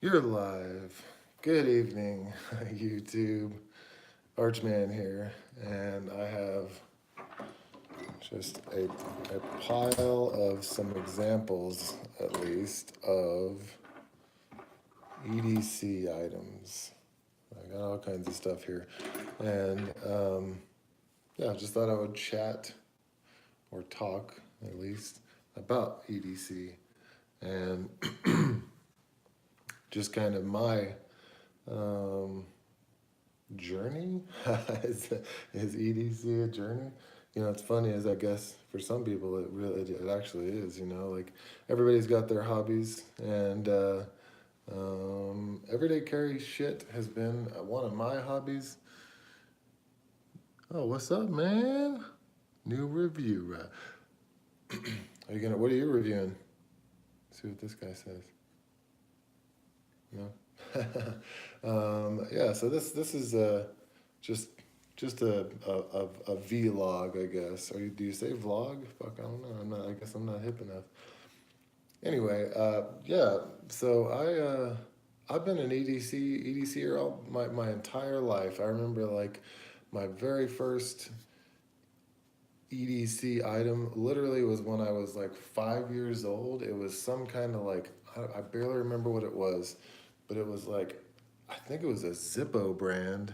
You're live. Good evening, YouTube. Archman here, and I have just a pile of some examples, at least, of EDC items. I got all kinds of stuff here, and yeah, just thought I would chat or talk, at least, about EDC and just kind of my um, journey. is EDC a journey? You know, it's funny as I guess for some people it actually is. You know, like everybody's got their hobbies, and everyday carry shit has been one of my hobbies. Oh, what's up, man? New review. Are you gonna? What are you reviewing? See what this guy says. No. Yeah. So this is just just a vlog, I guess. Or do you say vlog? Fuck, I don't know. I'm not. I guess I'm not hip enough. Anyway, yeah. So I've been an EDCer all my entire life. I remember like my very first EDC item literally was when I was like 5 years old. It was some kind of like I barely remember what it was, but it was like I think it was a Zippo brand.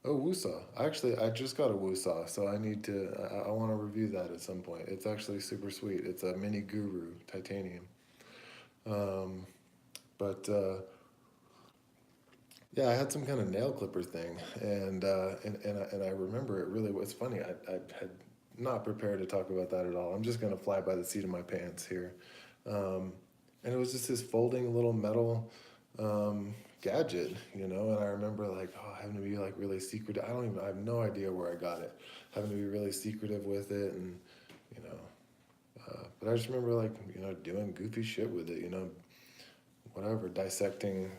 Oh, Woosaw. Actually, I just got a Woosaw, so I need to. I want to review that at some point. It's actually super sweet. It's a Mini Guru titanium. Um, but yeah, I had some kind of nail clipper thing, and I remember it really was funny. I had not prepared to talk about that at all. I'm just gonna fly by the seat of my pants here. Um, and it was just this folding little metal gadget, you know. And I remember like, oh, having to be like really secretive. I have no idea where I got it. Having to be really secretive with it, and you know. But I just remember like, you know, doing goofy shit with it, you know, whatever, dissecting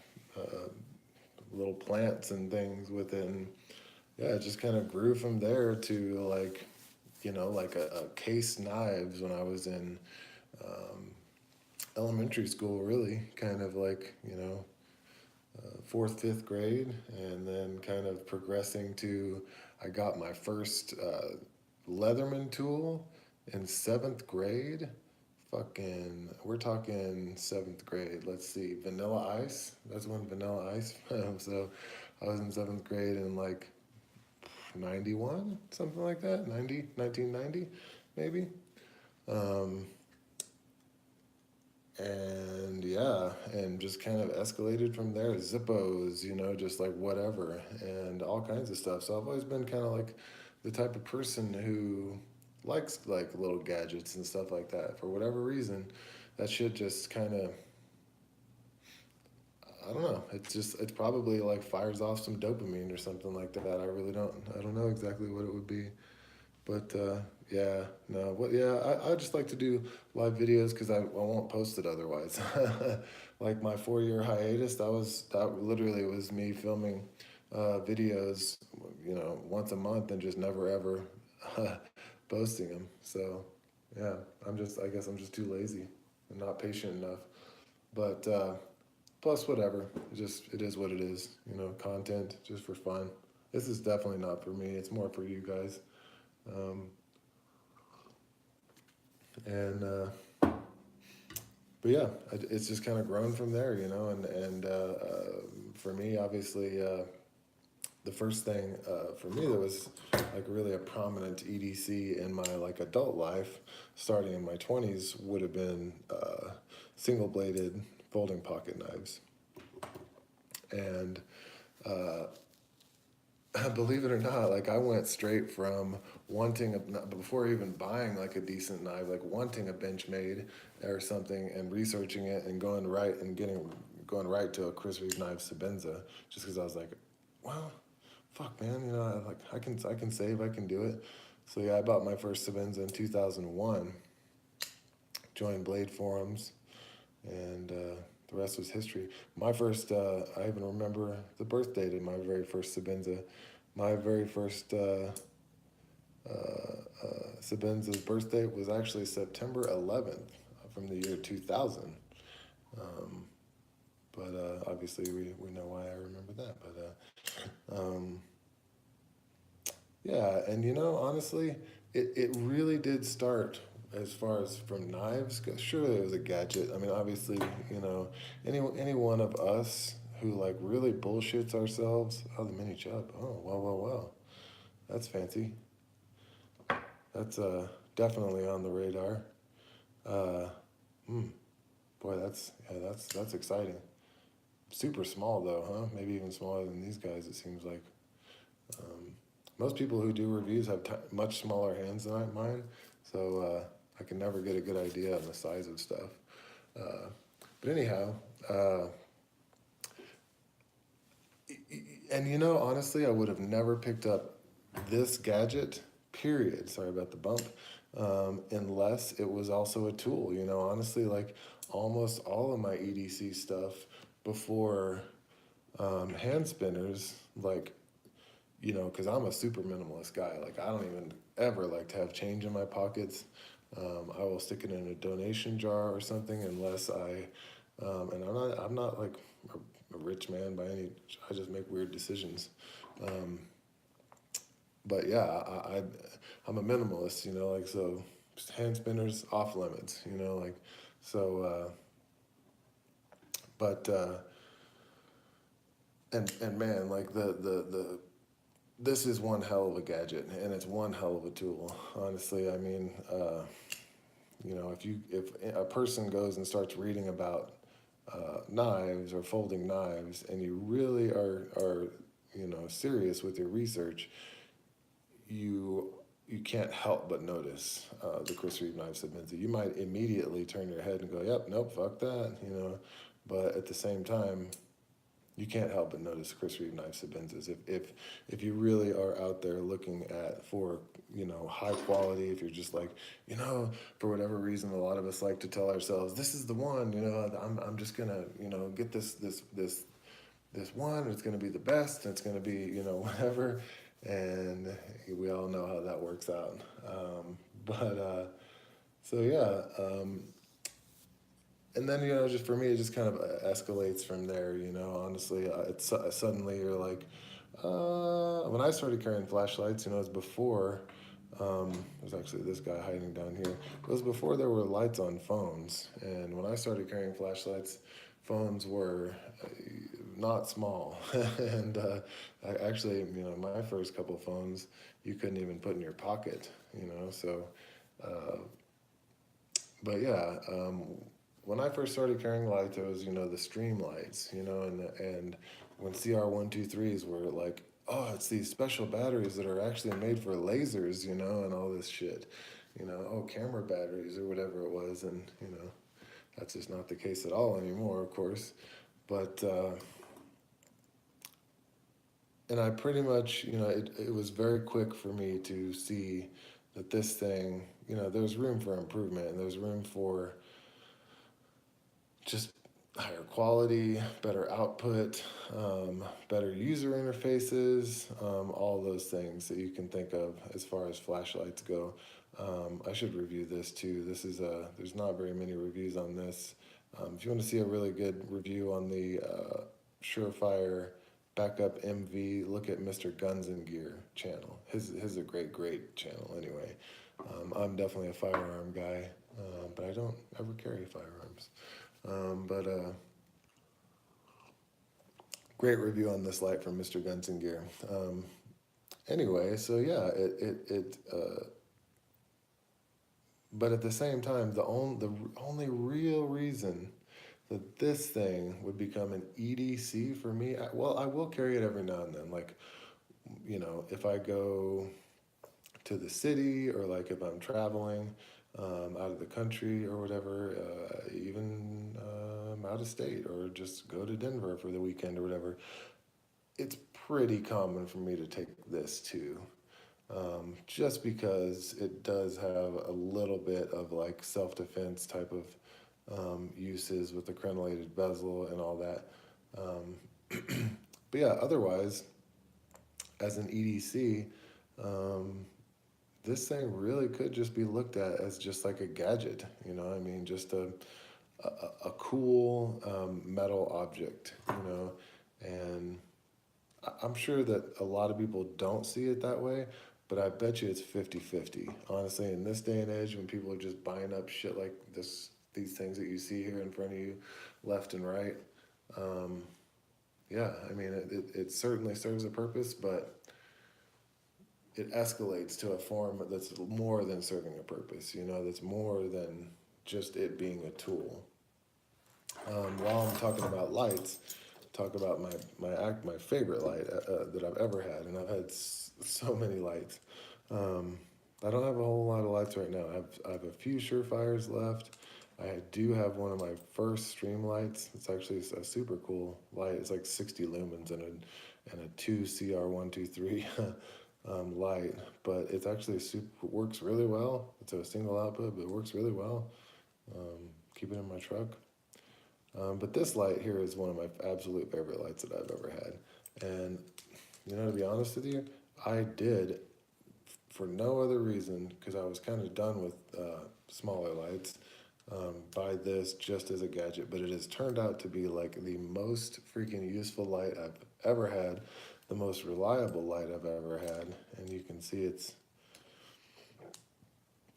little plants and things with it, and yeah, it just kind of grew from there to like, you know, like a case knives when I was in um, elementary school, really, kind of like, you know, fourth, fifth grade, and then kind of progressing to, I got my first Leatherman tool in seventh grade. Fucking, we're talking seventh grade. Let's see, Vanilla Ice. That's when Vanilla Ice. So I was in seventh grade in like 91, something like that. 1990, maybe. Um, and yeah, and just kind of escalated from there. Zippos, you know, just like whatever, and all kinds of stuff. So I've always been kind of like the type of person who likes like little gadgets and stuff like that. For whatever reason, that shit just kind of, I don't know. It's probably like fires off some dopamine or something like that. I don't know exactly what it would be. But yeah, no, what? Yeah, I just like to do live videos because I won't post it otherwise. Like my 4 year hiatus, that literally was me filming videos, you know, once a month and just never ever posting them. So yeah, I guess I'm just too lazy and not patient enough. But plus whatever, it is what it is. You know, content just for fun. This is definitely not for me. It's more for you guys. Um, and but yeah, it's just kind of grown from there, you know. And for me, obviously, the first thing for me that was like really a prominent EDC in my like adult life, starting in my 20s, would have been single bladed folding pocket knives. And uh, believe it or not, like I went straight from wanting before even buying like a decent knife, like wanting a Benchmade or something, and researching it and going right to a Chris Reeve knife Sabenza, just because I was like, well, fuck, man, you know, I can save, I can do it. So yeah, I bought my first Sabenza in 2001. Joined Blade forums, and the rest was history. My first, I even remember the birth date of my very first Sabenza. My very first Sabenza's birthday was actually September 11th from the year 2000. Um, but obviously we know why I remember that. But yeah, and honestly, it really did start as far as from knives. 'Cause surely it was a gadget. I mean, obviously, any one of us who like really bullshits ourselves. Oh, the mini chub. Oh, well. That's fancy. That's definitely on the radar. Uh, hmm. Boy, that's exciting. Super small though, huh? Maybe even smaller than these guys. It seems like. Um, Most people who do reviews have much smaller hands than mine, so I can never get a good idea on the size of stuff. Uh, but anyhow, uh, and honestly, I would have never picked up this gadget, period. Sorry about the bump, unless it was also a tool. Honestly, like almost all of my EDC stuff before hand spinners, like because I'm a super minimalist guy. Like I don't even ever like to have change in my pockets. I will stick it in a donation jar or something unless and I'm not like a rich man by any. I just make weird decisions. Um, but yeah, I'm a minimalist. Like so, hand spinners off limits. Like so. But and man, like the this is one hell of a gadget and it's one hell of a tool. Honestly, I mean, if a person goes and starts reading about knives or folding knives, and you really are serious with your research, you you can't help but notice the Chris Reeve knife submits. You might immediately turn your head and go, "Yep, nope, fuck that," but at the same time, you can't help but notice Chris Reeve knife Sabenzas. If you really are out there looking for high quality, if you're just like for whatever reason, a lot of us like to tell ourselves this is the one. I'm just gonna get this one. It's gonna be the best. And it's gonna be whatever, and we all know how that works out. But so yeah. And then just for me, it just kind of escalates from there. Honestly, it's suddenly you're like, when I started carrying flashlights, it was before. There's actually this guy hiding down here. It was before there were lights on phones, and when I started carrying flashlights, phones were not small, and I actually, my first couple phones, you couldn't even put in your pocket. So. But yeah, when I first started carrying lights, it was the stream lights, and when CR123s were like, oh, it's these special batteries that are actually made for lasers, and all this shit, oh, camera batteries or whatever it was, and that's just not the case at all anymore, of course, but and I pretty much, it was very quick for me to see that this thing, there's room for improvement and there's room for just higher quality, better output, better user interfaces, all those things that you can think of as far as flashlights go. I should review this too. There's not very many reviews on this. If you want to see a really good review on the Surefire Backup MV, look at Mr. Guns and Gear channel. His is a great channel anyway. I'm definitely a firearm guy, but I don't ever carry firearms. But great review on this light from Mr. Guns and Gear. Anyway, so yeah, but at the same time, the only real reason that this thing would become an EDC for me, I will carry it every now and then. Like, if I go to the city or like if I'm traveling out of the country or whatever, even out of state or just go to Denver for the weekend or whatever, it's pretty common for me to take this too. Just because it does have a little bit of like self-defense type of uses with the crenellated bezel and all that. But yeah, otherwise, as an EDC, this thing really could just be looked at as just like a gadget, I mean, just a cool metal object, and I'm sure that a lot of people don't see it that way, but I bet you it's 50-50. Honestly, in this day and age when people are just buying up shit like this, these things that you see here in front of you, left and right, um, yeah, I mean, it certainly serves a purpose, but it escalates to a form that's more than serving a purpose, that's more than just it being a tool. While I'm talking about lights, talk about my favorite light that I've ever had, and I've had so many lights. Um, I don't have a whole lot of lights right now. I have a few Surefires left. I do have one of my first stream lights. It's actually a super cool light. It's like 60 lumens and a 2CR123 light, but it's actually works really well. It's a single output, but it works really well. Keep it in my truck. But this light here is one of my absolute favorite lights that I've ever had. And, to be honest with you, I did, for no other reason, because I was kind of done with smaller lights, buy this just as a gadget. But it has turned out to be like the most freaking useful light I've ever had, the most reliable light I've ever had. And you can see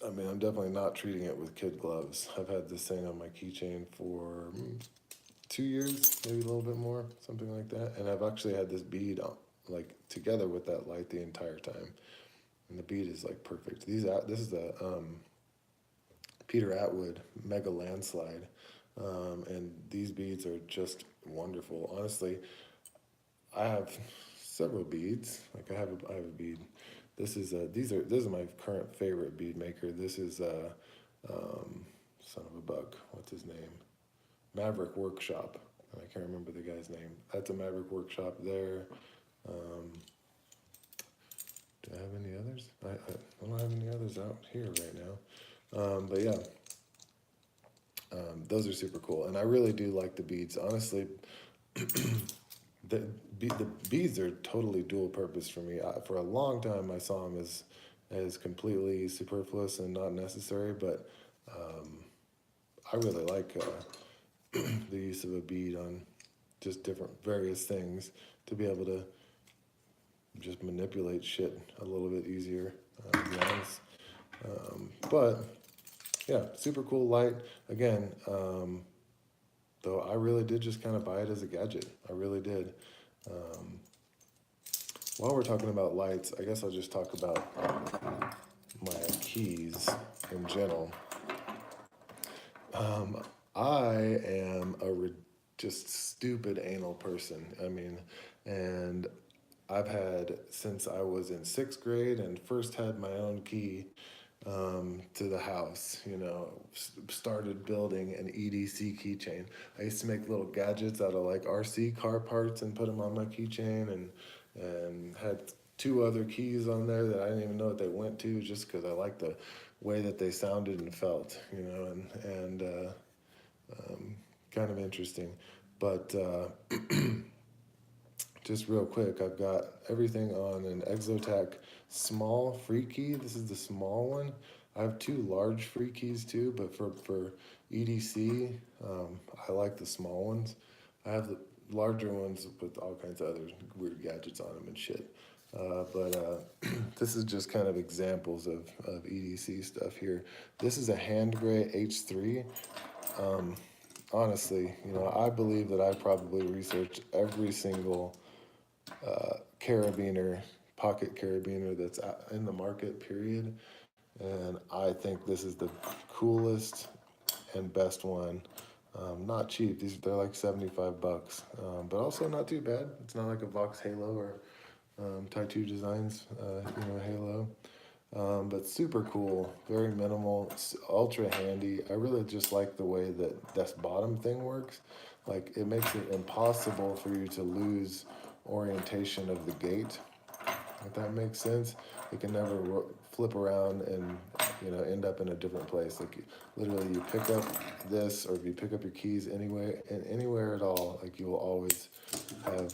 I'm definitely not treating it with kid gloves. I've had this thing on my keychain for 2 years, maybe a little bit more, something like that. And I've actually had this bead like together with that light the entire time. And the bead is like perfect. This is the Peter Atwood Mega Landslide. And these beads are just wonderful. Honestly, I have several beads. Like I have a bead. This is this is my current favorite bead maker. This is son of a buck. What's his name? Maverick Workshop. I can't remember the guy's name. That's a Maverick Workshop there. Do I have any others? I don't have any others out here right now. But yeah, those are super cool, and I really do like the beads. Honestly, the beads are totally dual purpose for me. For a long time, I saw them as completely superfluous and not necessary, but I really like the use of a bead on just different various things to be able to just manipulate shit a little bit easier, to be honest. But yeah, super cool light. Again, though I really did just kind of buy it as a gadget. I really did. While we're talking about lights, I guess I'll just talk about my keys in general. I am just stupid anal person. And I've had since I was in 6th grade and first had my own key to the house, started building an EDC keychain. I used to make little gadgets out of like RC car parts and put them on my keychain, and had 2 other keys on there that I didn't even know what they went to, just because I liked the way that they sounded and felt, and kind of interesting. But just real quick, I've got everything on an Exotech small free key. This is the small one. I have 2 large free keys too, but for EDC, I like the small ones. I have the larger ones with all kinds of other weird gadgets on them and shit. But this is just kind of examples of EDC stuff here. This is a Handgray H3. Honestly, I believe that I probably researched every single carabiner, pocket carabiner that's in the market, period. And I think this is the coolest and best one. Not cheap. They're like $75, but also not too bad. It's not like a Vox Halo or Tattoo Designs, Halo. But super cool, very minimal, ultra handy. I really just like the way that this bottom thing works. Like, it makes it impossible for you to lose orientation of the gate, if that makes sense. It can never flip around and end up in a different place. Like, literally, you pick up this, or if you pick up your keys anywhere at all, like, you will always have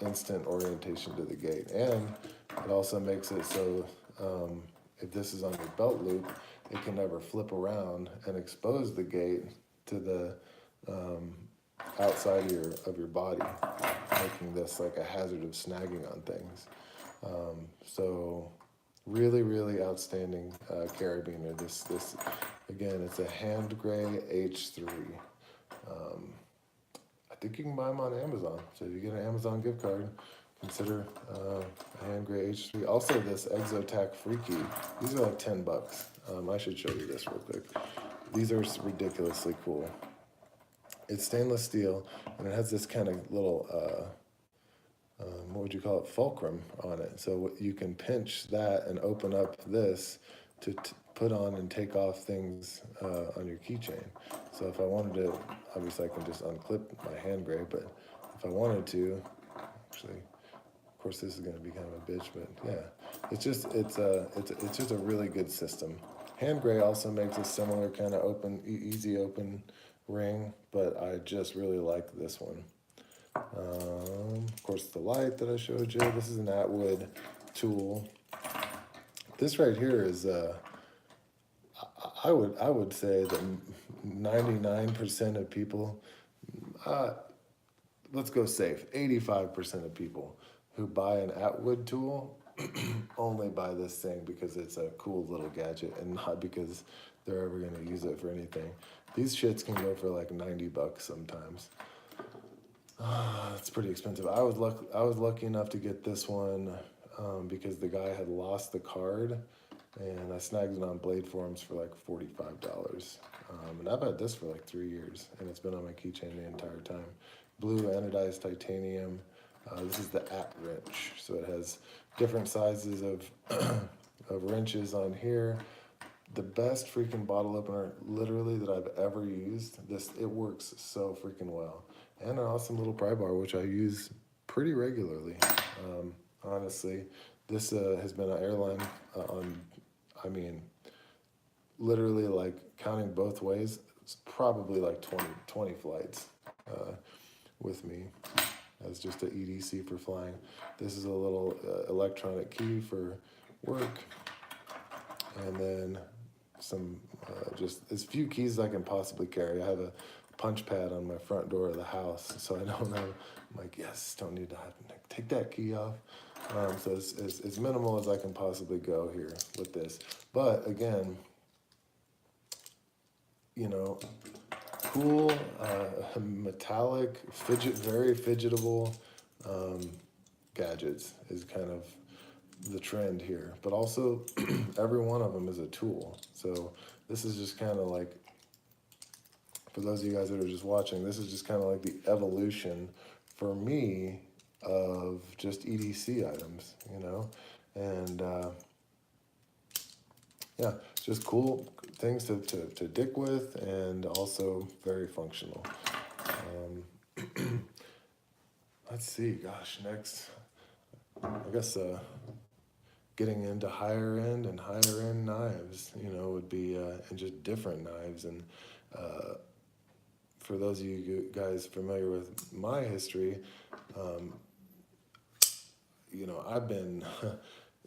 instant orientation to the gate. And it also makes it so if this is on your belt loop, it can never flip around and expose the gate to the outside of your body, making this like a hazard of snagging on things. So really, really outstanding carabiner. This again, it's a hand gray H3. Um, I think you can buy them on Amazon. So if you get an Amazon gift card, consider a hand gray H3. Also, this Exotac Freaky. These are like $10. I should show you this real quick. These are ridiculously cool. It's stainless steel, and it has this kind of little, what would you call it, fulcrum on it. So you can pinch that and open up this to put on and take off things on your keychain. So if I wanted to, obviously I can just unclip my hand gray, but if I wanted to, actually, of course this is going to be kind of a bitch, but yeah, it's just a really good system. Hand gray also makes a similar kind of open, easy open ring, but I just really like this one. Of course, the light that I showed you. This is an Atwood tool. This right here is I would say that 99% of people, let's go safe, 85% of people who buy an Atwood tool only buy this thing because it's a cool little gadget and not because they're ever going to use it for anything. These shits can go for like $90 sometimes. It's pretty expensive. I was lucky enough to get this one because the guy had lost the card, and I snagged it on Blade Forums for like $45. And I've had this for like 3 years, and it's been on my keychain the entire time. Blue anodized titanium. This is the At wrench, so it has different sizes of of wrenches on here. The best freaking bottle opener, literally, that I've ever used. It works so freaking well. And an awesome little pry bar, which I use pretty regularly. Honestly, this has been an airline I mean, literally, like, counting both ways, it's probably like 20 flights with me as just an EDC for flying. This is a little electronic key for work. And then some, just as few keys as I can possibly carry. I have a punch pad on my front door of the house, so I don't have, I'm like, yes, don't need to have to take that key off. So it's as minimal as I can possibly go here with this. But again, you know, cool, metallic, very fidgetable gadgets is kind of the trend here. But also, every one of them is a tool. So this is just kind of like, for those of you guys that are just watching, this is just kind of like the evolution for me of just EDC items, you know? And yeah, just cool things to dick with, and also very functional. Let's see, gosh, next, I guess getting into higher end knives, you know, would be, and just different knives. And for those of you guys familiar with my history, you know, I've been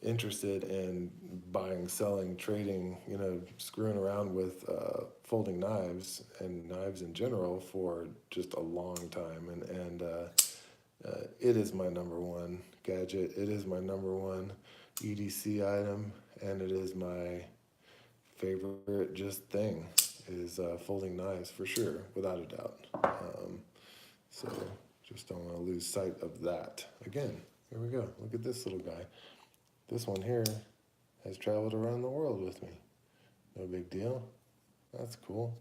interested in buying, selling, trading, you know, screwing around with folding knives and knives in general for just a long time. And it is my number one gadget. It is my number one EDC item, and it is my favorite just thing is folding knives, for sure, without a doubt. So just don't want to lose sight of that. Again, here we go. Look at this little guy. This one here has traveled around the world with me. No big deal. That's cool.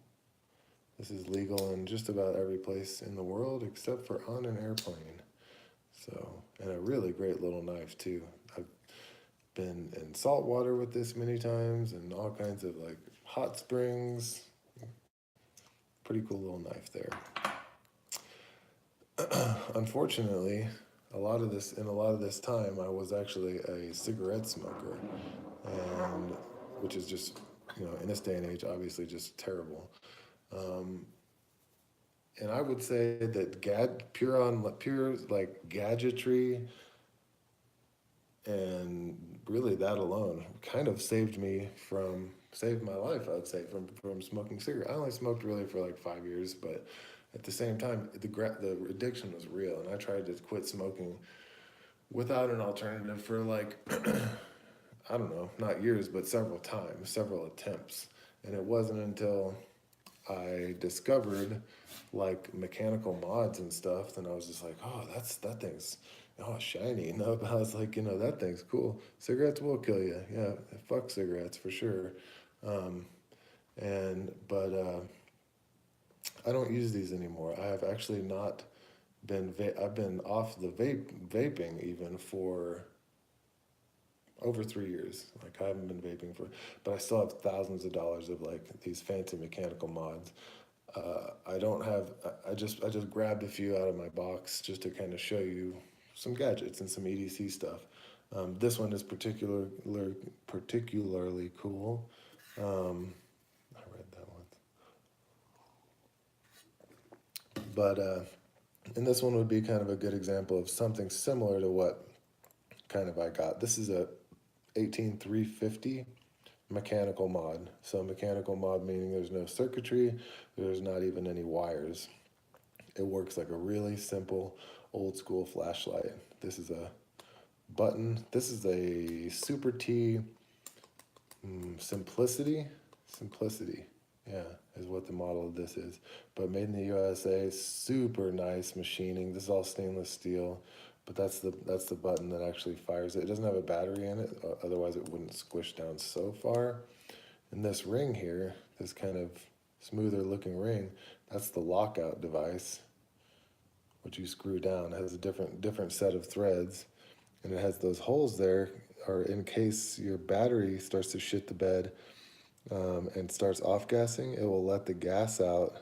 This is legal in just about every place in the world except for on an airplane. So, and a really great little knife too. I've been in salt water with this many times, and all kinds of like hot springs. Pretty cool little knife there. Unfortunately, in a lot of this time, I was actually a cigarette smoker, and which is just, you know, in this day and age, obviously just terrible. And I would say that pure like gadgetry, and really that alone kind of saved my life, I'd say, from smoking cigarettes. I only smoked really for like 5 years, but at the same time, the addiction was real, and I tried to quit smoking without an alternative for like I don't know, not years, but several times, several attempts. And it wasn't until I discovered like mechanical mods and stuff, then I was just like, oh, that thing's shiny. No, but I was like, that thing's cool. Cigarettes will kill you. Yeah, fuck cigarettes for sure. Um, and but I don't use these anymore. I have actually not I've been off the vaping even for over 3 years. Like I haven't been vaping for, but I still have thousands of dollars of like these fancy mechanical mods. I don't have. I just grabbed a few out of my box just to kind of show you some gadgets and some EDC stuff. This one is particularly cool. I read that one, but and this one would be kind of a good example of something similar to what kind of I got. This is a 18350 mechanical mod. So mechanical mod meaning there's no circuitry, there's not even any wires. It works like a really simple old school flashlight. This is a button. This is a Super T Simplicity. Simplicity, yeah, is what the model of this is. But made in the USA, super nice machining. This is all stainless steel. But that's the button that actually fires it. It doesn't have a battery in it, otherwise it wouldn't squish down so far. And this ring here, this kind of smoother looking ring, that's the lockout device, which you screw down. It has a different set of threads, and it has those holes there, or in case your battery starts to shit the bed and starts off gassing, it will let the gas out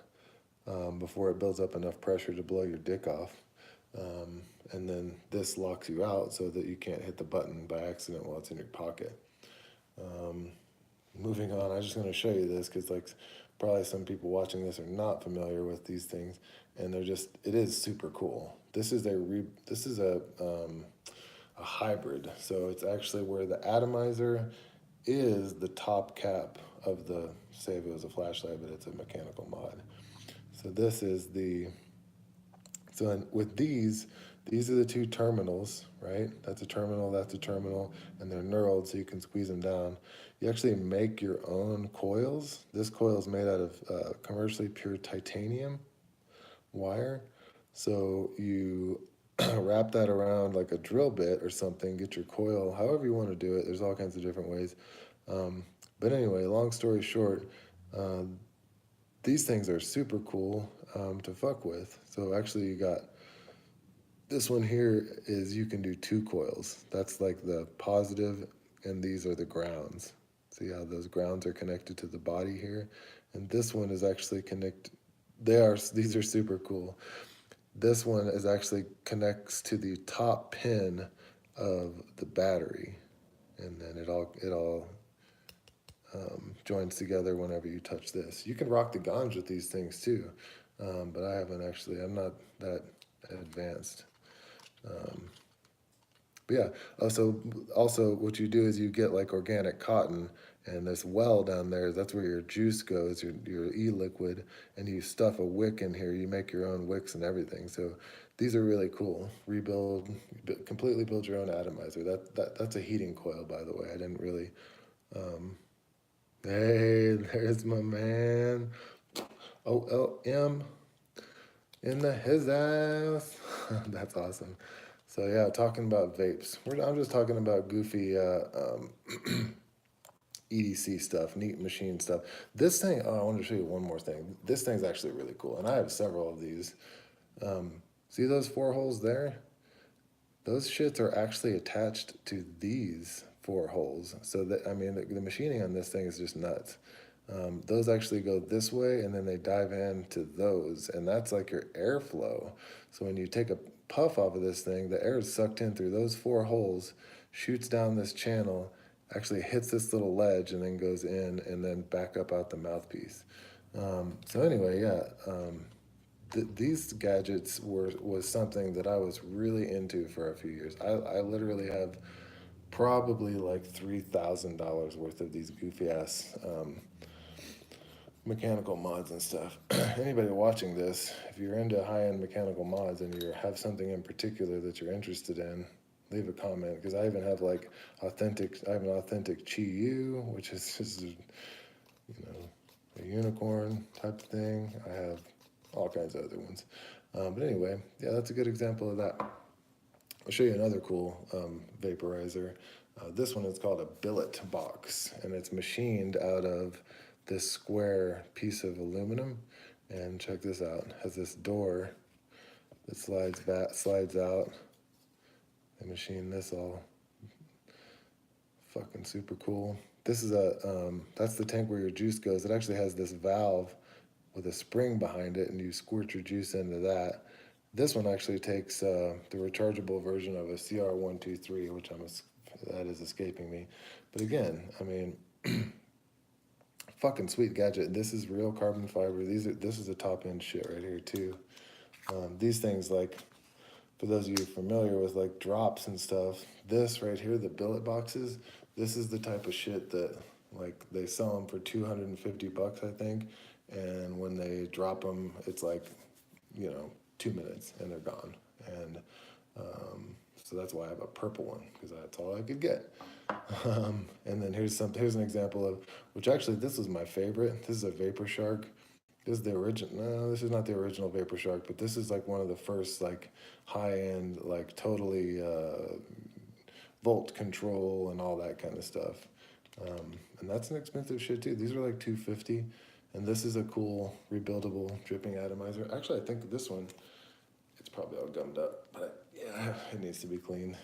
before it builds up enough pressure to blow your dick off. And then this locks you out so that you can't hit the button by accident while it's in your pocket. Moving on, I'm just going to show you this because like probably some people watching this are not familiar with these things, and it is super cool. This is a hybrid, so it's actually where the atomizer is the top cap of the, say if it was a flashlight, but it's a mechanical mod. So this is the, with these are the two terminals, right? That's a terminal, and they're knurled so you can squeeze them down. You actually make your own coils. This coil is made out of commercially pure titanium wire. So you wrap that around like a drill bit or something, get your coil, however you want to do it. There's all kinds of different ways. But anyway, long story short, these things are super cool to fuck with. So actually you got this one here is you can do two coils. That's like the positive, and these are the grounds. See how those grounds are connected to the body here? And this one is actually these are super cool. This one is actually connects to the top pin of the battery. And then it all joins together whenever you touch this. You can rock the ganj with these things too. But I'm not that advanced. But yeah, also what you do is you get like organic cotton, and this well down there, that's where your juice goes, your e-liquid, and you stuff a wick in here. You make your own wicks and everything. So these are really cool. Completely build your own atomizer. That's a heating coil, by the way. I didn't really. Hey, there's my man. OLM in the his ass. That's awesome. So yeah, talking about vapes. I'm just talking about goofy EDC stuff, neat machine stuff. This thing, I want to show you one more thing. This thing's actually really cool, and I have several of these. See those 4 holes there? Those shits are actually attached to these 4 holes. So that, I mean, the machining on this thing is just nuts. Those actually go this way, and then they dive into those, and that's like your airflow. So when you take a puff off of this thing, the air is sucked in through those 4 holes, shoots down this channel, actually hits this little ledge, and then goes in, and then back up out the mouthpiece. So anyway, yeah, these gadgets was something that I was really into for a few years. I literally have probably like $3,000 worth of these goofy ass mechanical mods and stuff. Anybody watching this, if you're into high-end mechanical mods and you have something in particular that you're interested in, leave a comment, because I even have like I have an authentic Chi Yu, which is just a unicorn type of thing. I have all kinds of other ones. But anyway, yeah, that's a good example of that. I'll show you another cool vaporizer. This one is called a billet box, and it's machined out of this square piece of aluminum. And check this out. It has this door that slides out. They machine this all fucking super cool. This is that's the tank where your juice goes. It actually has this valve with a spring behind it, and you squirt your juice into that. This one actually takes the rechargeable version of a CR123, which that is escaping me. But again, I mean, fucking sweet gadget. This is real carbon fiber. This is the top end shit right here too. These things, like, for those of you familiar with like drops and stuff, this right here, the billet boxes, this is the type of shit that like they sell them for $250, I think. And when they drop them, it's like, 2 minutes and they're gone. And so that's why I have a purple one, because that's all I could get. And then here's an example of, which actually this is my favorite. This is a Vapor Shark. This is the original. No, this is not the original Vapor Shark, but this is like one of the first like high-end, like totally volt control and all that kind of stuff. And that's an expensive shit too. These are like $250, and this is a cool rebuildable dripping atomizer. Actually, I think this one, it's probably all gummed up, but yeah, it needs to be cleaned.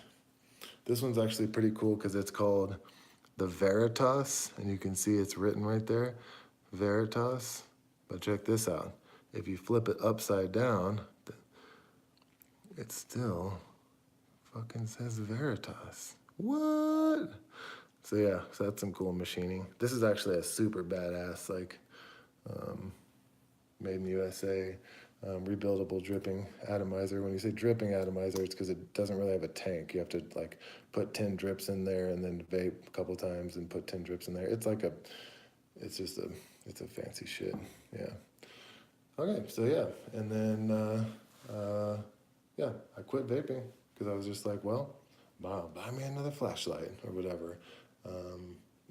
This one's actually pretty cool because it's called the Veritas, and you can see it's written right there, Veritas. But check this out. If you flip it upside down, it still fucking says Veritas. What? So yeah, so that's some cool machining. This is actually a super badass, like, made in USA, rebuildable dripping atomizer. When you say dripping atomizer, it's because it doesn't really have a tank. You have to like put 10 drips in there and then vape a couple times and put 10 drips in there. It's a fancy shit. Yeah. Okay, so yeah, and then yeah, I quit vaping because I was just like, well, wow, buy me another flashlight or whatever.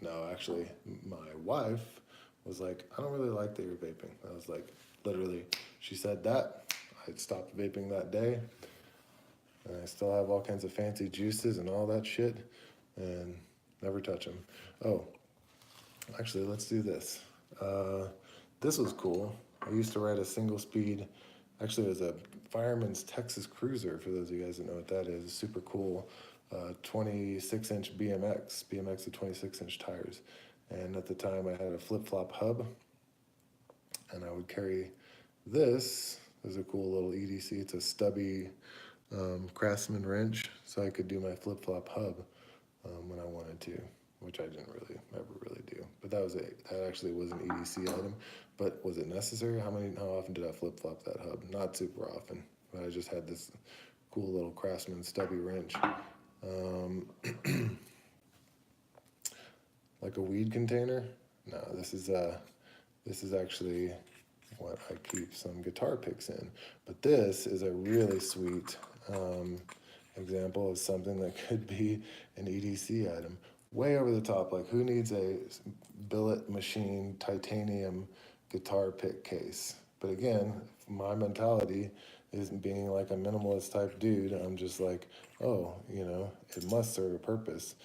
No, actually, my wife was like, I don't really like that you're vaping. I was like, literally, she said that. I stopped vaping that day, and I still have all kinds of fancy juices and all that shit, and never touch them. Oh, actually, let's do this. This was cool. I used to ride a single speed. Actually, it was a Fireman's Texas Cruiser, for those of you guys that know what that is. Super cool. 26-inch BMX with 26-inch tires. And at the time, I had a flip-flop hub. And I would carry this. This is a cool little EDC. It's a stubby Craftsman wrench, so I could do my flip-flop hub when I wanted to, which I didn't really ever really do. But that actually was an EDC item. But was it necessary? How often did I flip-flop that hub? Not super often. But I just had this cool little Craftsman stubby wrench. Like a weed container? No, this is actually what I keep some guitar picks in. But this is a really sweet example of something that could be an EDC item. Way over the top. Like, who needs a billet machine titanium guitar pick case? But again, my mentality is being like a minimalist type dude. I'm just like, oh, it must serve a purpose.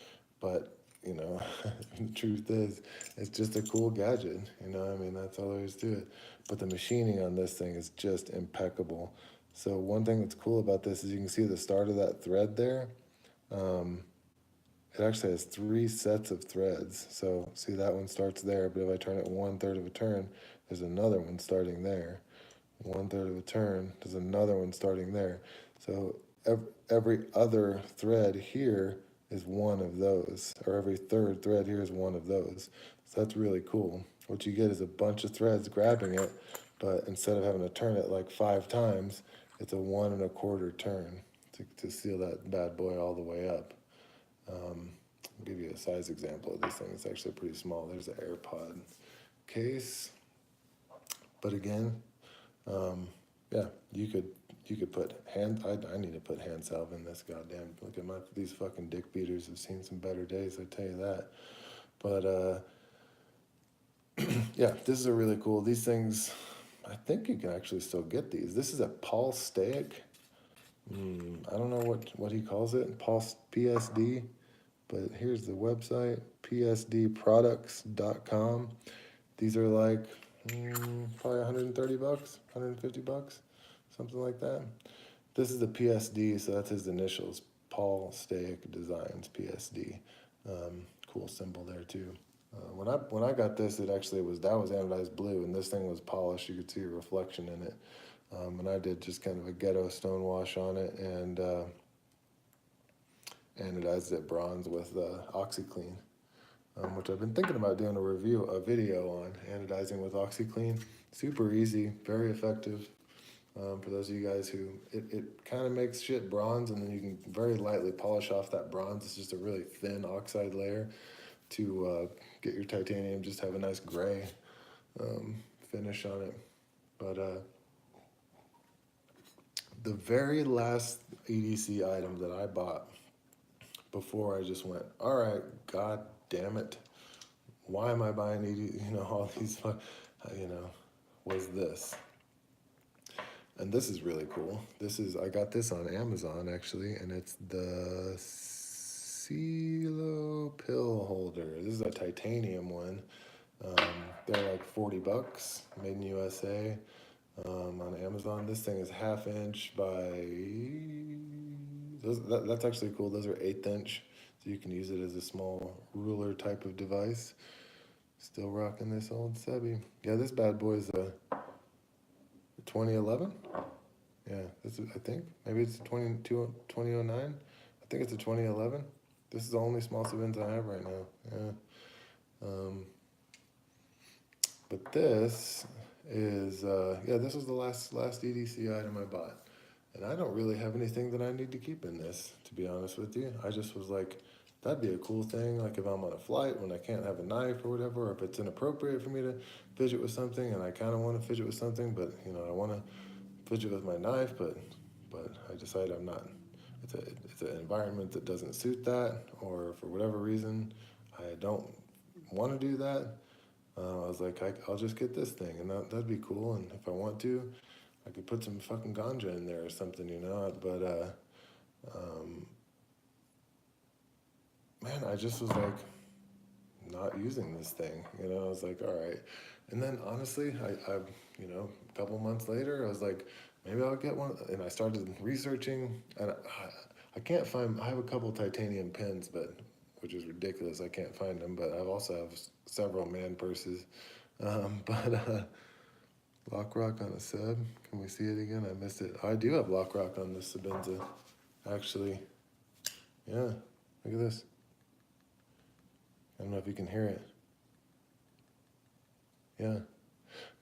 But, the truth is, it's just a cool gadget. That's all there is to it. But the machining on this thing is just impeccable. So one thing that's cool about this is you can see the start of that thread there. It actually has 3 sets of threads. So see, that one starts there, but if I turn it 1/3 of a turn, there's another one starting there. 1/3 of a turn, there's another one starting there. So every other thread here is one of those, or every third thread here is one of those. So that's really cool. What you get is a bunch of threads grabbing it, but instead of having to turn it like 5 times, it's a 1 1/4 turn to seal that bad boy all the way up. I'll give you a size example of this thing. It's actually pretty small. There's the AirPod case. But again, yeah, you could put hand. I need to put hand salve in this. Goddamn, look at these fucking dick beaters have seen some better days. I tell you that. But yeah, this is a really cool. These things, I think you can actually still get these. This is a Paul Staic. I don't know what he calls it, Paul PSD, but here's the website, psdproducts.com. These are like probably 130 bucks, 150 bucks, something like that. This is the PSD, so that's his initials, Paul Staic Designs, PSD. Cool symbol there too. When I got this, that was anodized blue, and this thing was polished. You could see a reflection in it. And I did just kind of a ghetto stone wash on it, and anodized it bronze with OxyClean, which I've been thinking about doing a video on anodizing with OxyClean. Super easy, very effective. For those of you guys who, it kind of makes shit bronze, and then you can very lightly polish off that bronze. It's just a really thin oxide layer to get your titanium, just have a nice gray finish on it. But the very last EDC item that I bought before I just went, all right, god damn it, why am I buying EDC, all these, was this. And this is really cool. I got this on Amazon actually, and it's the CeeLo pill holder. This is a titanium one. They're like 40 bucks, made in USA, on Amazon. This thing is 1/2 inch by, that's actually cool. Those are 1/8 inch, so you can use it as a small ruler type of device. Still rocking this old Sebi. Yeah, this bad boy is a 2011. Yeah, I think maybe it's a 2009. I think it's a 2011. This is the only small Sebenza I have right now. Yeah. But this is this was the last EDC item I bought, and I don't really have anything that I need to keep in this, to be honest with you. I just was like, that'd be a cool thing, like if I'm on a flight when I can't have a knife or whatever, or if it's inappropriate for me to fidget with something, and I kind of want to fidget with something, but I want to fidget with my knife, but I decide I'm not. It's an environment that doesn't suit that, or for whatever reason, I don't want to do that. I was like, I'll just get this thing, and that'd be cool. And if I want to, I could put some fucking ganja in there or something, But man, I just was like, not using this thing, I was like, all right. And then honestly, I a couple months later, I was like, maybe I'll get one. And I started researching, and I can't find. I have a couple titanium pins, which is ridiculous. I can't find them, but I also have several man purses. Lock Rock on a sub. Can we see it again? I missed it. I do have Lock Rock on this Sebenza, actually. Yeah, look at this. I don't know if you can hear it. Yeah.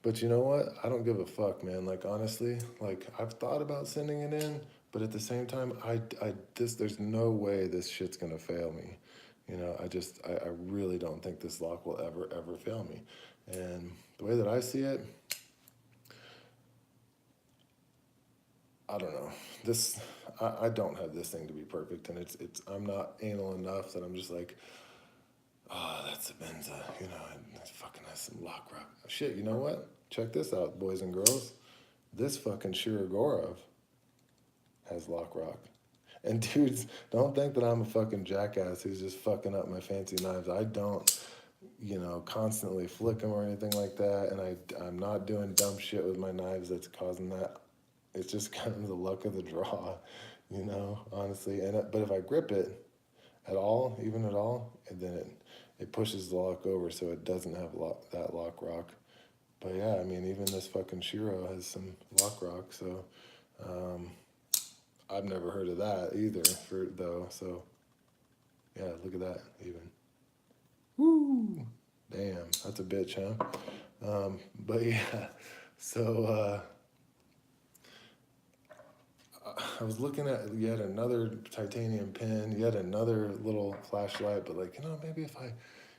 But you know what? I don't give a fuck, man. Like, honestly, like, I've thought about sending it in, but at the same time, there's no way this shit's gonna fail me. I really don't think this lock will ever fail me. And the way that I see it, I don't know. I don't have this thing to be perfect, and I'm not anal enough that I'm just like, oh, that's a Benza, it fucking has some Lock Rock. Shit, you know what? Check this out, boys and girls. This fucking Shirogorov has Lock Rock. And dudes, don't think that I'm a fucking jackass who's just fucking up my fancy knives. I don't, constantly flick them or anything like that, and I'm not doing dumb shit with my knives that's causing that. It's just kind of the luck of the draw, honestly. But if I grip it at all, even at all, and then it pushes the lock over so it doesn't have that Lock Rock. But yeah, I mean, even this fucking Shiro has some Lock Rock, so I've never heard of that either, so yeah, look at that, even. Woo! Damn, that's a bitch, huh? But yeah, so I was looking at yet another titanium pin, yet another little flashlight, but like, maybe if I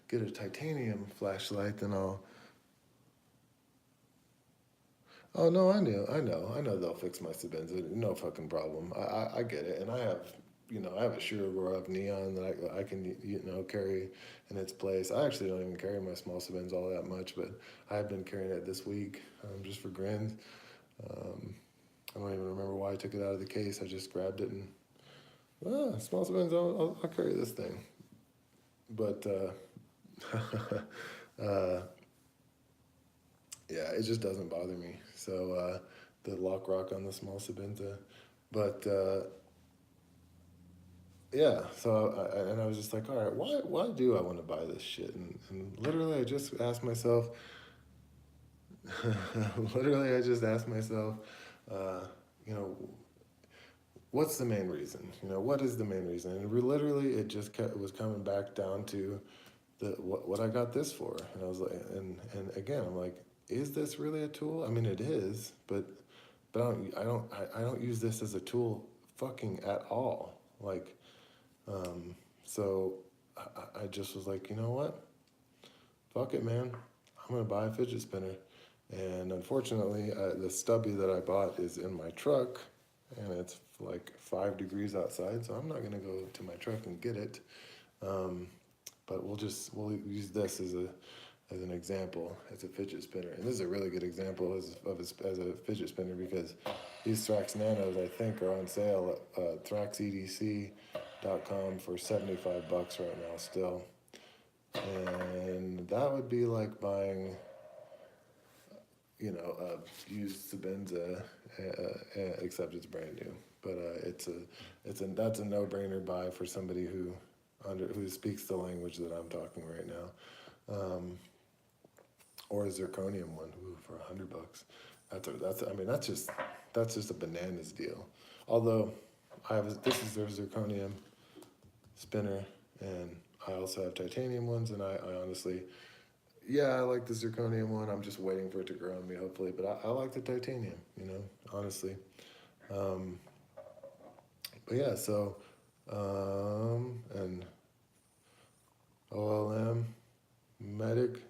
get a titanium flashlight, then I'll Oh no, I know they'll fix my Sabenza, no fucking problem. I get it, and I have, I have a Surefire neon that I can, carry in its place. I actually don't even carry my small Sabenza all that much, but I have been carrying it this week, just for grins. Um, I don't even remember why I took it out of the case. I just grabbed it and, small Sabenza, I'll carry this thing. But yeah, it just doesn't bother me. So the lock rock on the small Sabenza, but yeah. So I was just like, all right, why do I want to buy this shit? And literally, I just asked myself, literally, I just asked myself, uh, you know, what's the main reason? What is the main reason? And literally, it was coming back down to what I got this for. And I was like, and again, I'm like, is this really a tool? I mean, it is, but I don't use this as a tool fucking at all. Like, so I just was like, you know what? Fuck it, man. I'm gonna buy a fidget spinner. And unfortunately, the stubby that I bought is in my truck, and it's like 5 degrees outside, so I'm not gonna go to my truck and get it. Um, but we'll use this as an example, as a fidget spinner. And this is a really good example as a fidget spinner, because these Thrax Nanos, I think, are on sale at thraxedc.com for $75 right now still. And that would be like buying, a used Sabenza, except it's brand new. But that's a no-brainer buy for somebody who speaks the language that I'm talking right now. Or a zirconium one, for $100. That's just a bananas deal. Although this is their zirconium spinner, and I also have titanium ones, and I honestly, yeah, I like the zirconium one. I'm just waiting for it to grow on me, hopefully. But I like the titanium, honestly. Um, but yeah, so and OLM medic.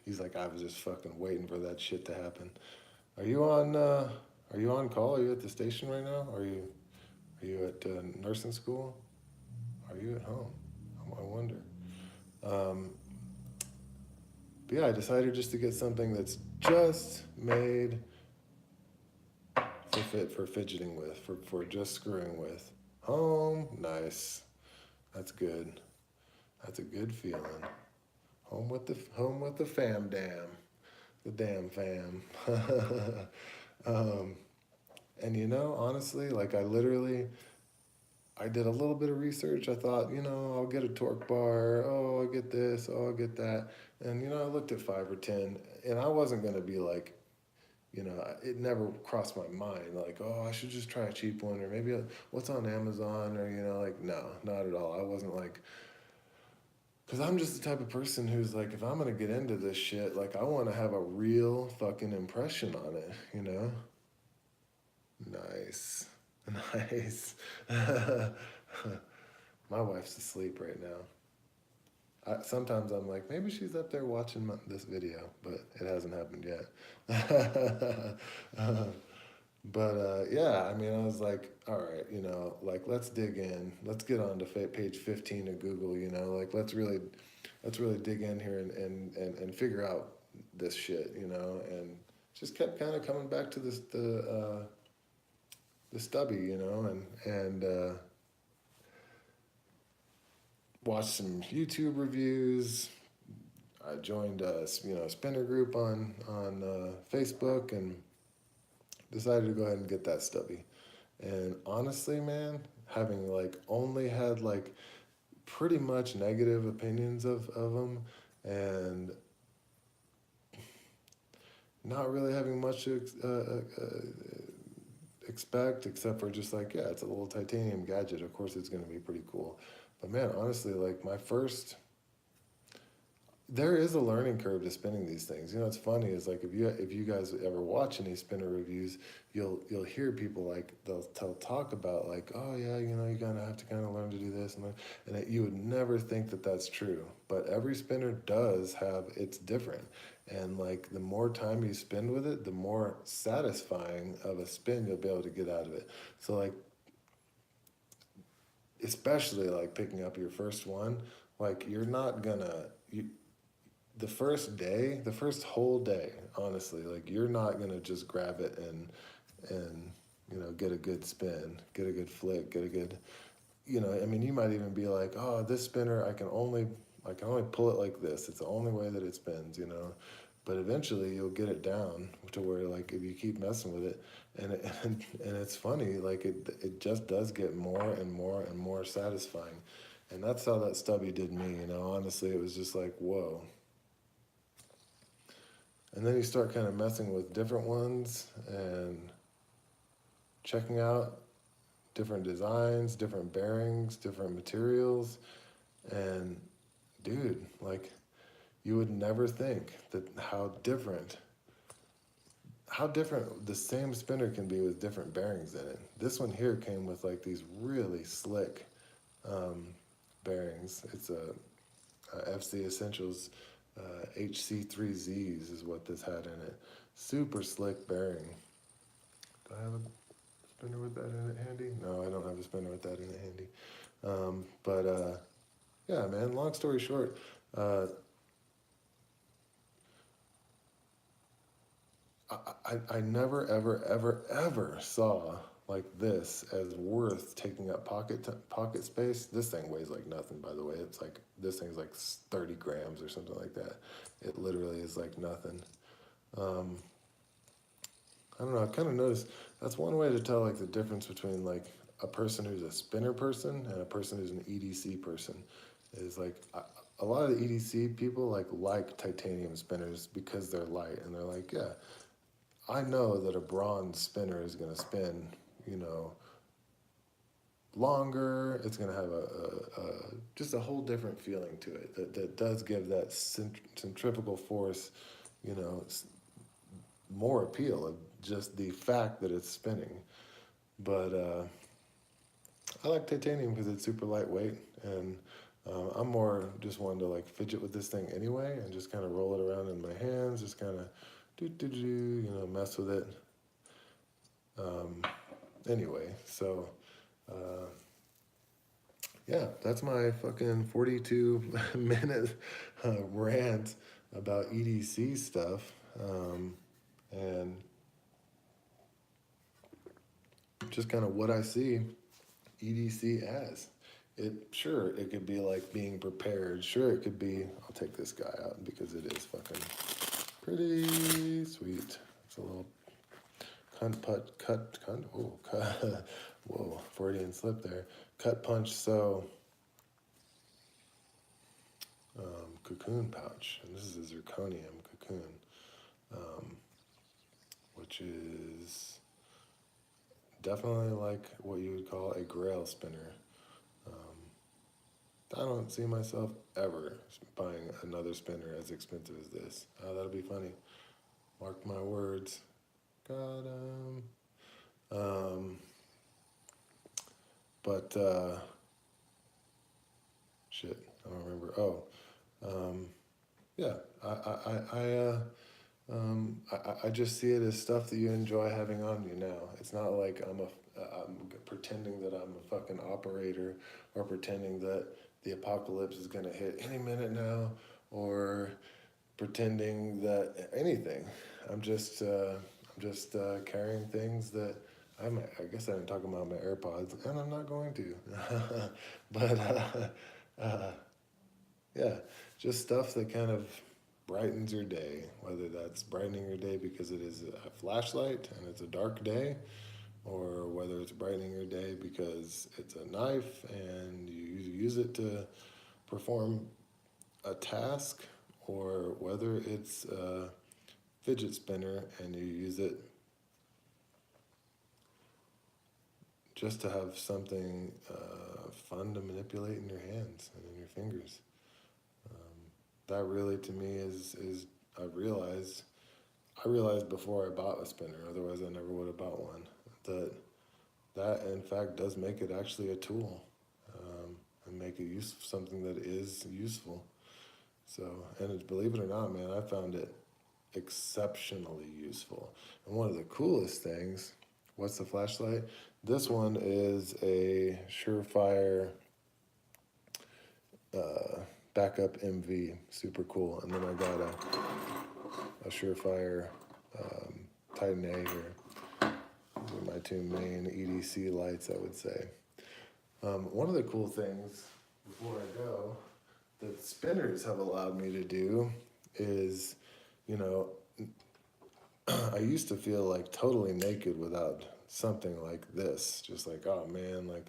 He's like, I was just fucking waiting for that shit to happen. Are you on? Are you on call? Are you at the station right now? Are you at nursing school? Are you at home? I wonder. Um, but yeah, I decided just to get something that's just made for fidgeting with, for just screwing with. Home, nice. That's good. That's a good feeling. Home with the fam dam. The damn fam. um, and honestly, like I did a little bit of research. I thought, I'll get a torque bar. Oh, I'll get this. Oh, I'll get that. And, I looked at 5 or 10, and I wasn't going to be like, it never crossed my mind. Like, oh, I should just try a cheap one, or maybe what's on Amazon, or, like, no, not at all. I wasn't like, because I'm just the type of person who's like, if I'm going to get into this shit, like, I want to have a real fucking impression on it. Nice. Nice. My wife's asleep right now. Sometimes I'm like, maybe she's up there watching this video, but it hasn't happened yet. But yeah, I mean, I was like, all right, like, let's dig in. Let's get on to page 15 of Google. Like, let's really dig in here and figure out this shit. And just kept kind of coming back to the stubby, and watched some YouTube reviews. I joined a spinner group on Facebook, and decided to go ahead and get that stubby. And honestly, man, having like only had like pretty much negative opinions of them, and not really having much to expect, except for just like, yeah, it's a little titanium gadget. Of course, it's going to be pretty cool. But man, honestly, like there is a learning curve to spinning these things. It's funny is like if you guys ever watch any spinner reviews, you'll hear people like they'll talk about like, oh yeah, you're gonna have to kind of learn to do this and you would never think that that's true. But every spinner does have, it's different, And like the more time you spend with it, the more satisfying of a spin you'll be able to get out of it. So like, especially like picking up your first one, like you're not gonna you the first day, the first whole day, honestly, like you're not gonna just grab it and get a good spin, get a good flick, get a good, I mean, you might even be like, oh, this spinner, I can only pull it like this. It's the only way that it spins. But eventually you'll get it down to where like if you keep messing with it, and it's funny, like it just does get more and more and more satisfying. And that's how that stubby did me. Honestly, it was just like, whoa. And then you start kind of messing with different ones and checking out different designs, different bearings, different materials. And dude, like you would never think that how different the same spinner can be with different bearings in it. This one here came with like these really slick um, bearings. It's a FC Essentials HC3Zs is what this had in it. Super slick bearing. Do I have a spinner with that in it handy? No, I don't have a spinner with that in it handy. But yeah, man, long story short, uh, I never, ever, ever, ever saw like this as worth taking up pocket space. This thing weighs like nothing, by the way. It's like, this thing's like 30 grams or something like that. It literally is like nothing. Um, I don't know. I've kind of noticed that's one way to tell like the difference between like a person who's a spinner person and a person who's an EDC person. Is like a lot of the EDC people like titanium spinners because they're light, and they're like, yeah, I know that a bronze spinner is gonna spin, you know, longer. It's gonna have a just a whole different feeling to it that does give that centrifugal force, you know, more appeal of just the fact that it's spinning. But I like titanium because it's super lightweight, and I'm more just one to like fidget with this thing anyway, and just kind of roll it around in my hands, just kind of mess with it. Anyway, so uh, yeah, that's my fucking 42-minute rant about EDC stuff, and just kind of what I see EDC as. It could be like being prepared. Sure, it could be. I'll take this guy out because it is fucking pretty sweet. It's a little cut. Whoa, Freudian slip there. Cut punch. So cocoon pouch, and this is a zirconium cocoon, um, which is definitely like what you would call a grail spinner. I don't see myself ever buying another spinner as expensive as this. That'll be funny. Mark my words. Got 'em. But shit, I don't remember. Oh, yeah. I just see it as stuff that you enjoy having on you now. It's not like I'm pretending that I'm a fucking operator, or pretending that the apocalypse is gonna hit any minute now, or pretending that anything. I'm just carrying things that I guess I didn't talk about my AirPods, and I'm not going to. But yeah, just stuff that kind of brightens your day, whether that's brightening your day because it is a flashlight and it's a dark day, or whether it's brightening your day because it's a knife and you use it to perform a task, or whether it's a fidget spinner and you use it just to have something fun to manipulate in your hands and in your fingers. That really, to me, is I realized before I bought a spinner, otherwise I never would have bought one, that in fact does make it actually a tool, and make it something that is useful. So, and believe it or not, man, I found it exceptionally useful. And one of the coolest things, what's the flashlight? This one is a Surefire backup MV, super cool. And then I got a Surefire Titan A here. These are my two main EDC lights, I would say. One of the cool things before I go that spinners have allowed me to do is, you know, I used to feel like totally naked without something like this. Just like, oh man, like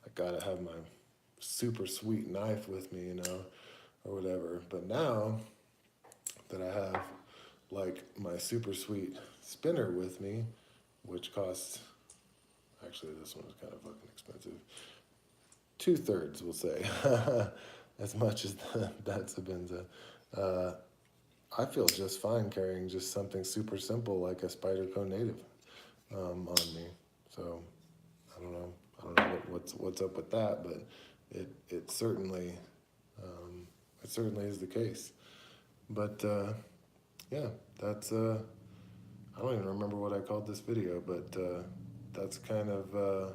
I gotta have my super sweet knife with me, you know, or whatever. But now that I have like my super sweet spinner with me, which costs, actually this one is kind of fucking expensive. 2/3, we'll say, as much as that's a Benza. I feel just fine carrying just something super simple like a Spyderco Native on me. So I don't know what's up with that, but it certainly is the case. But yeah, that's I don't even remember what I called this video, but that's kind of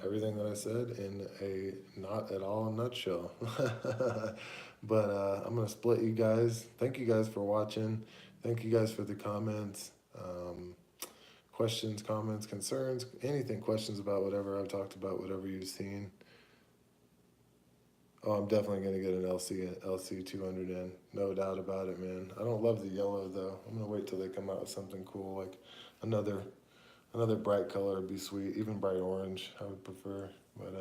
everything that I said in a not at all nutshell. But I'm gonna split you guys. Thank you guys for watching. Thank you guys for the comments, questions, comments, concerns, anything, questions about whatever I've talked about, whatever you've seen. Oh, I'm definitely gonna get an LC 200 in, no doubt about it, man. I don't love the yellow though. I'm gonna wait till they come out with something cool, like another bright color would be sweet. Even bright orange, I would prefer. But